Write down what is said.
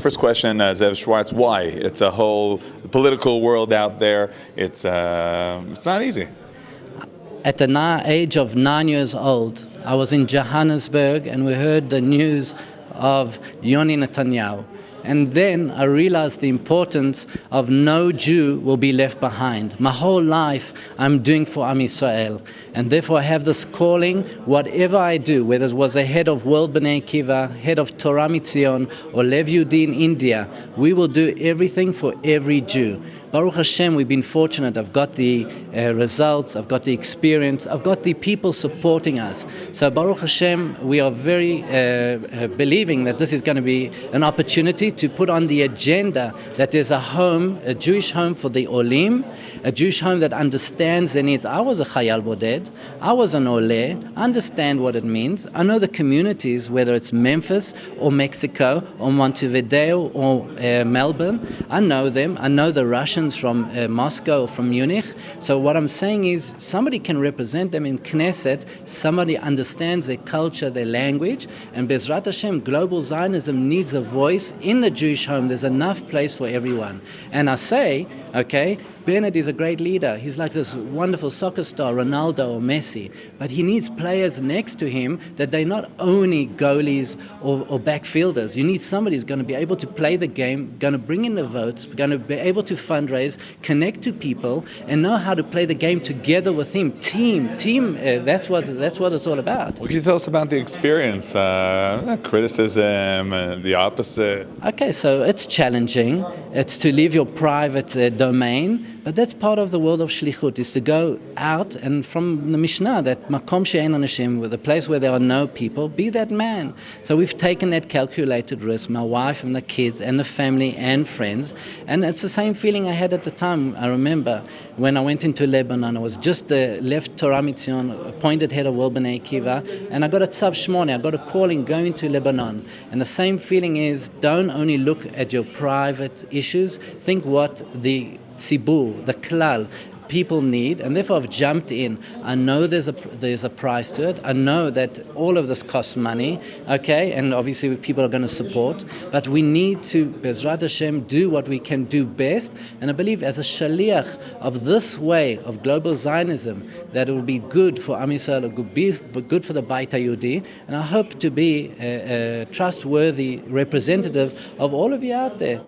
First question, Zev Schwartz, why? It's a whole political world out there. It's not easy. At the age of 9 years old, I was in Johannesburg and we heard the news of Yoni Netanyahu. And then I realized the importance of no Jew will be left behind. My whole life I'm doing for Am Yisrael. And therefore I have this calling, whatever I do, whether it was a head of World Bnei Akiva, head of Torah Mitzion, or Lev Yehudi in India, we will do everything for every Jew. Baruch Hashem, we've been fortunate. I've got the results, I've got the experience, I've got the people supporting us. So Baruch Hashem, we are very believing that this is going to be an opportunity to put on the agenda that there's a home, a Jewish home for the Olim, a Jewish home that understands their needs. I was a Chayal Boded, I was an Oleh, I understand what it means. I know the communities, whether it's Memphis or Mexico or Montevideo or Melbourne, I know them, I know the Russians from Moscow or from Munich. So what I'm saying is somebody can represent them in Knesset, somebody understands their culture, their language, and Bezrat Hashem, global Zionism needs a voice in the Jewish home. There's enough place for everyone. And I say, okay, Bnei is a great leader. He's like this wonderful soccer star, Ronaldo or Messi, but he needs players next to him that they're not only goalies or backfielders. You need somebody who's going to be able to play the game, going to bring in the votes, going to be able to fundraise, connect to people, and know how to play the game together with him. Team. That's what it's all about. What can you tell us about the experience? Criticism, the opposite. Okay, so it's challenging. It's to leave your private domain. But that's part of the world of shlichut, is to go out, and from the Mishnah, that makom she'ein anashim, the place where there are no people, be that man. So we've taken that calculated risk, my wife and the kids and the family and friends, and it's the same feeling I had at the time. I remember when I went into Lebanon, I was just left Torah Mitzion, appointed head of World Bnei Akiva, and I got a tzav shmoni, I got a calling going to Lebanon. And the same feeling is, don't only look at your private issues, think what the tzibur, the klal, people need, and therefore I've jumped in. I know there's a price to it. I know that all of this costs money, okay, and obviously people are going to support, but we need to, Bezrat Hashem, do what we can do best, and I believe as a shaliach of this way of global Zionism, that it will be good for Am Yisrael, it will be good for the Beit HaYehudi, and I hope to be a trustworthy representative of all of you out there.